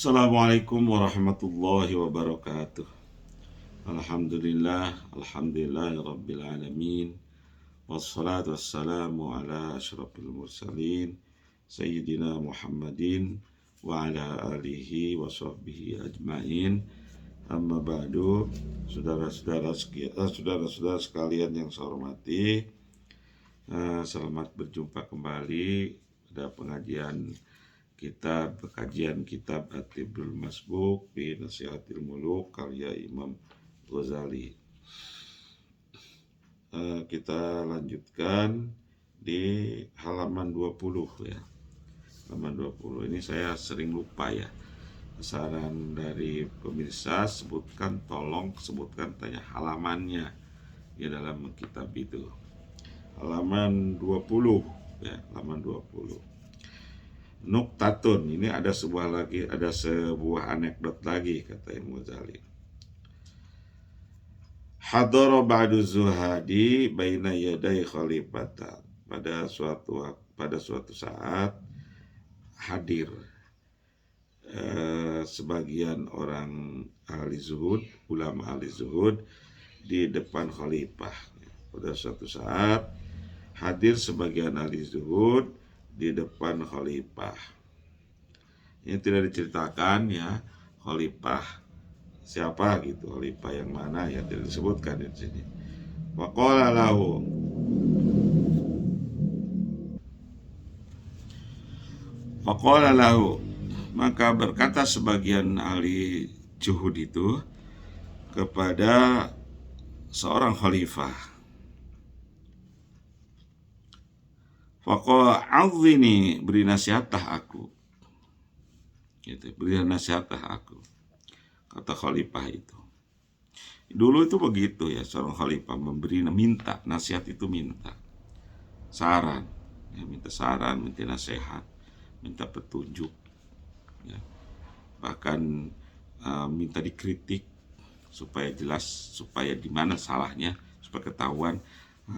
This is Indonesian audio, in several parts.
Assalamualaikum warahmatullahi wabarakatuh. Alhamdulillah, alhamdulillahirabbil alamin. Wassalatu wassalamu ala asyrafil mursalin sayyidina Muhammadin wa ala alihi wa sahbihi ajmain. Amma ba'du, saudara-saudara sekalian yang saya hormati, selamat berjumpa kembali pada kajian kitab At-Tibrul Masbuk fi Nasihatil Muluk karya Imam Ghazali. Kita lanjutkan di halaman 20 ya. Halaman 20 ini saya sering lupa ya. Saran dari pemirsa, tolong sebutkan tanya halamannya di dalam kitab itu. Halaman 20 ya, halaman 20. Nuktatun, ini ada sebuah anekdot lagi kata Imam Ghazali. Hadara ba'du zuhadi baina yaday khalifata. Pada suatu saat hadir sebagian orang ahli zuhud, ulama ahli zuhud di depan khalifah. Pada suatu saat hadir sebagian ahli zuhud di depan khalifah. Ini tidak diceritakan ya khalifah siapa gitu, khalifah yang mana ya tidak disebutkan di sini. Faqala lahu, maka berkata sebagian ahli zuhud itu kepada seorang khalifah, faqala a'udhini, beri nasihatah aku. Gitu, beri nasihatah aku. Kata khalifah itu. Dulu itu begitu ya, seorang khalifah minta nasihat itu, minta saran, ya, minta saran, minta nasihat, minta petunjuk, ya. Bahkan minta dikritik supaya jelas, supaya di mana salahnya, supaya ketahuan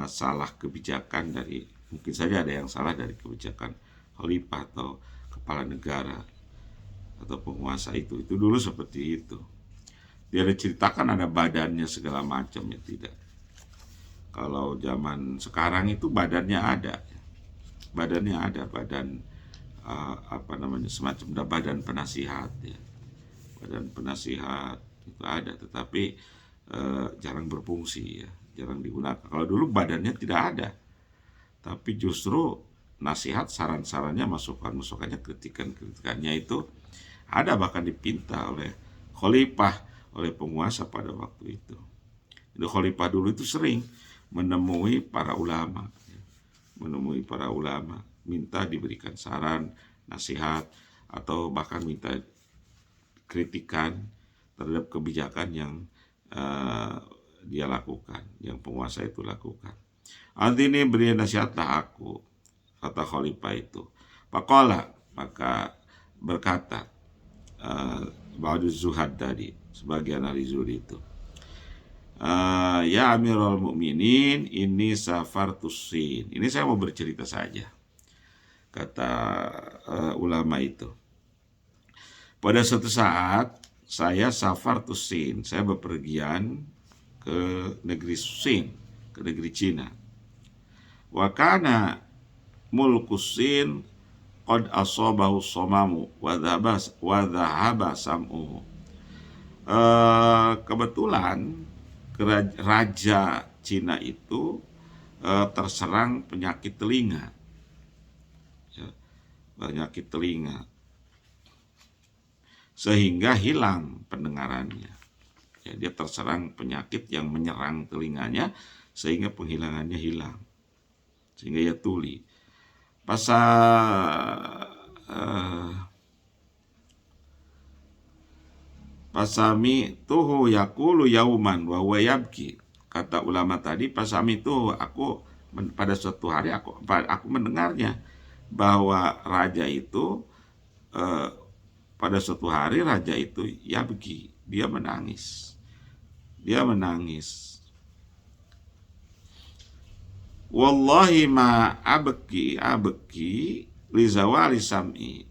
salah kebijakan dari, mungkin saja ada yang salah dari kebijakan khalifah atau kepala negara atau penguasa itu. Itu dulu seperti itu. Dia diceritakan ada badannya segala macam ya, tidak. Kalau zaman sekarang itu badannya ada, badan semacam badan penasihat ya. Badan penasihat itu ada, tetapi jarang berfungsi ya, jarang digunakan. Kalau dulu badannya tidak ada, tapi justru nasihat, saran-sarannya, masukannya, kritikannya itu ada, bahkan dipinta oleh khalifah, oleh penguasa pada waktu itu. Jadi khalifah dulu itu sering menemui para ulama, minta diberikan saran, nasihat, atau bahkan minta kritikan terhadap kebijakan yang dia lakukan, yang penguasa itu lakukan. Antini, beri nasihatlah aku, kata khalifah itu. Faqala, maka berkata ba'du zuhad tadi, sebagian ahli zuhud itu, ya Amirul Mukminin, ini safartus Sin. Ini saya mau bercerita saja, kata ulama itu. Pada suatu saat saya safartus Sin, saya bepergian ke negeri Sin, ke negeri Cina. Wa kana mulkus Sin qad asabahu somamu wa dhahaba sam'uhu. Kebetulan raja Cina itu terserang penyakit telinga, ya, penyakit telinga, sehingga hilang pendengarannya. Ya, dia terserang penyakit yang menyerang telinganya sehingga penghilangannya hilang, sehingga ia tuli. Pasami tuhu yakulu yauman wa huwa yabki. Kata ulama tadi, pasami tuhu, aku pada suatu hari aku mendengarnya bahwa raja itu pada suatu hari raja itu yabki, dia menangis. Wallahi ma abki li zawali sam'i.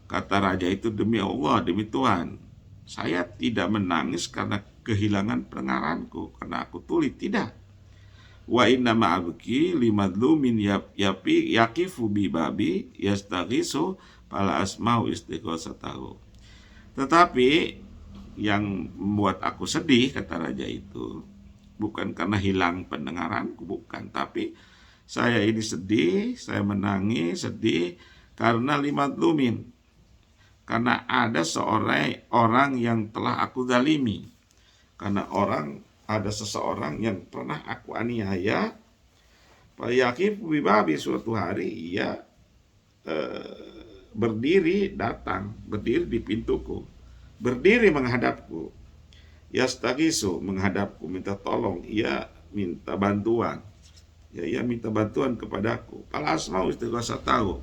Kata raja itu, demi Allah, demi Tuhan, saya tidak menangis karena kehilangan pendengaranku, karena aku tuli, tidak. Wa inna ma'abki limadlumin yakifu bi babi yastaghisu pala asma'u istighosatahu. Tetapi yang membuat aku sedih, kata raja itu, bukan karena hilang pendengaranku, bukan, tapi saya ini sedih, saya menangis, sedih karena limadlumin, karena ada seorang orang yang telah aku zalimi, karena ada seseorang yang pernah aku aniaya. Pak Yakib Wibabi, suatu hari ia berdiri di pintuku, berdiri menghadapku, yastagisu, menghadapku, minta tolong, ia minta bantuan, ia minta bantuan kepadaku. Pala asma'u istighosatahu,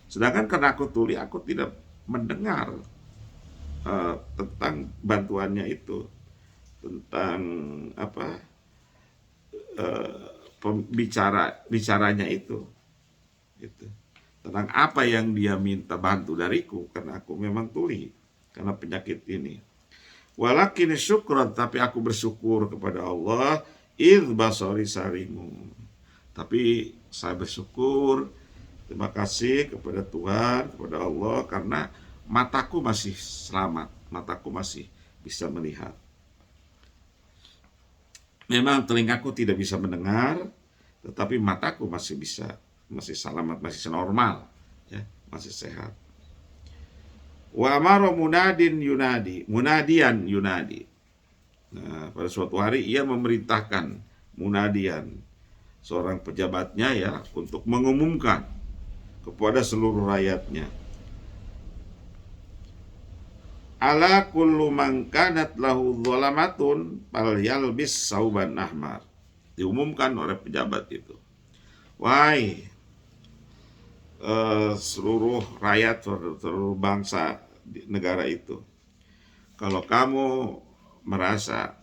sedangkan karena aku tuli, aku tidak mendengar tentang bantuannya itu, tentang bicaranya itu, gitu. Tentang apa yang dia minta bantu dariku, karena aku memang tuli karena penyakit ini. Walakin syukran, tapi aku bersyukur kepada Allah, idh basari sarimu, tapi saya bersyukur, terima kasih kepada Tuhan, kepada Allah, karena mataku masih selamat, mataku masih bisa melihat. Memang telingaku tidak bisa mendengar, tetapi mataku masih selamat, masih normal, ya, masih sehat. Wa amara munadian yunadi. Nah, pada suatu hari ia memerintahkan munadian, seorang pejabatnya, ya, untuk mengumumkan kepada seluruh rakyatnya, ala kullu man kanat lahu dhalamatun fal yalbis sauban ahmar. Diumumkan oleh pejabat itu, wahai seluruh rakyat, seluruh bangsa di negara itu, kalau kamu merasa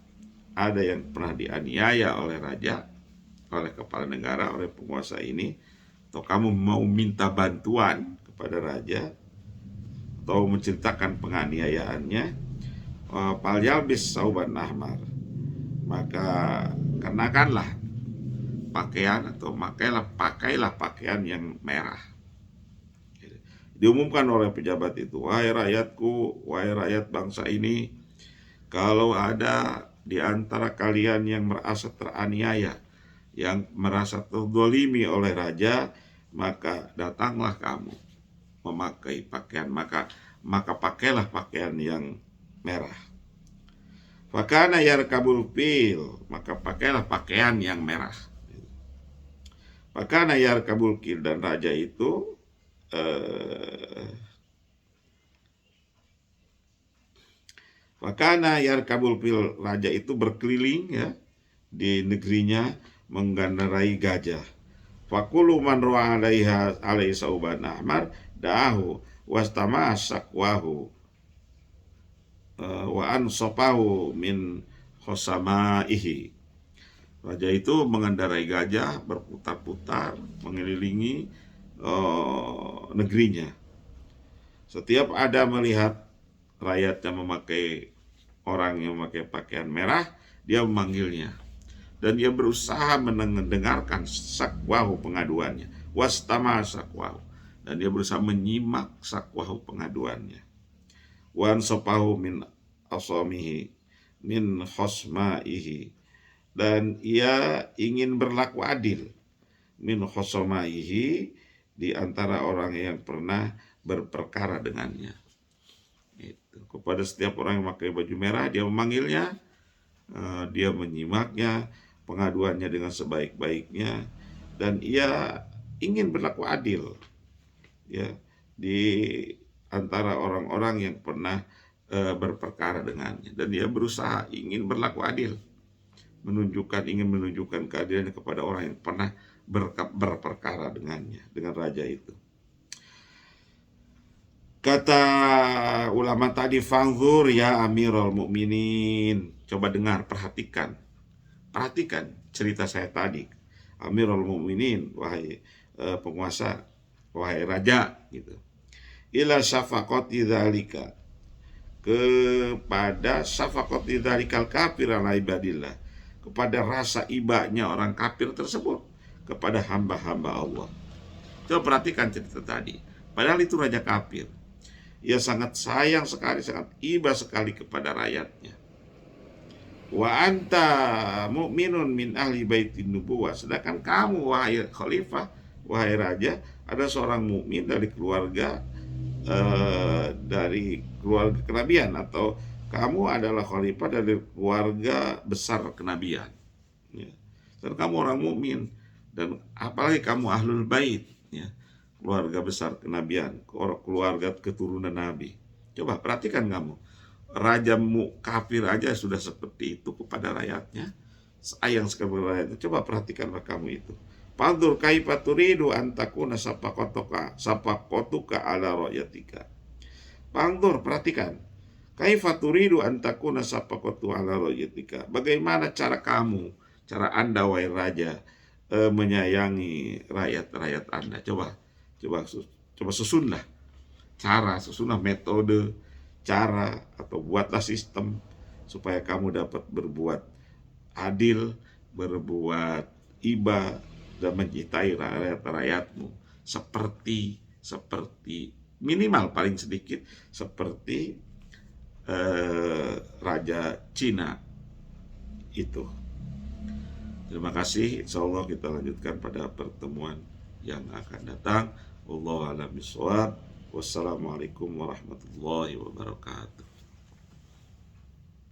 ada yang pernah dianiaya oleh raja, oleh kepala negara, oleh penguasa ini, atau kamu mau minta bantuan kepada raja, atau menceritakan penganiayaannya, falyalbis sauban ahmar, maka kenakanlah pakaian, atau pakailah pakaian yang merah. Diumumkan oleh pejabat itu, wahai rakyatku, wahai rakyat bangsa ini, kalau ada di antara kalian yang merasa teraniaya, yang merasa terzalimi oleh raja, maka datanglah kamu memakai pakaian, maka pakailah pakaian yang merah. Fakana yarkabul fil, maka pakailah pakaian yang merah. Fakana yarkabul fil, dan raja itu Fakana yarkabul fil, raja itu berkeliling, ya, di negerinya mengendarai gajah. Fakulu man ra'a alaihi sauban ahmar da'ahu wastama sakwahu wa ansopahu min khosamaihi. Raja itu mengendarai gajah, berputar-putar mengelilingi negerinya. Setiap ada melihat rakyatnya memakai, orang yang memakai pakaian merah, dia memanggilnya, dan dia berusaha mendengarkan sakwahu, pengaduannya, wastama sakwahu, dan dia berusaha menyimak sakwahu, pengaduannya, wan sopahu min asamihi min khosmaihi, dan ia ingin berlaku adil, min khosmaihi, di antara orang yang pernah berperkara dengannya. Itu. Kepada setiap orang yang memakai baju merah, dia memanggilnya, dia menyimaknya, pengaduannya dengan sebaik-baiknya, dan ia ingin berlaku adil, ya, di antara orang-orang yang pernah berperkara dengannya, dan dia berusaha ingin berlaku adil, ingin menunjukkan keadilannya kepada orang yang pernah berperkara dengannya, dengan raja itu. Kata ulama tadi, fangzur ya Amirul Mukminin, coba dengar, perhatikan cerita saya tadi, Amirul Mukminin, wahai penguasa, wahai raja, gitu. ila syafaqati dzalika, kepada syafaqati dzalikal kafir ala ibadillah, kepada rasa ibanya orang kafir tersebut kepada hamba-hamba Allah. Coba perhatikan cerita tadi. Padahal itu raja kafir. Ia sangat sayang sekali, sangat iba sekali kepada rakyatnya. Wa anta mu'minun min ahli baitin nubuwah. Sedangkan kamu, wahai khalifah, wahai raja, ada seorang mukmin dari keluarga kenabian, atau kamu adalah khalifah dari keluarga besar kenabian. Ya. Dan kamu orang mukmin, dan apalagi kamu ahlul bait, ya, keluarga besar kenabian, keluarga keturunan Nabi. Coba perhatikan kamu, raja kafir aja sudah seperti itu kepada rakyatnya, sayang sekali kepada rakyatnya. Coba perhatikanlah kamu itu. Fanzur kaifa turidu an takuna sapaqatuka ala ra'yatika. Fanzur, perhatikan. Kaifa turidu an takuna sapaqatu ala ra'yatika. Bagaimana cara kamu, cara Anda wahai raja, menyayangi rakyat-rakyat Anda. Coba susunlah cara, susunlah metode, cara, atau buatlah sistem supaya kamu dapat berbuat adil, berbuat iba, dan mencintai rakyat-rakyatmu seperti minimal paling sedikit seperti Raja Cina itu. Terima kasih. Insyaallah kita lanjutkan pada pertemuan yang akan datang. Wallahu a'lam bishawab. Wassalamualaikum warahmatullahi wabarakatuh.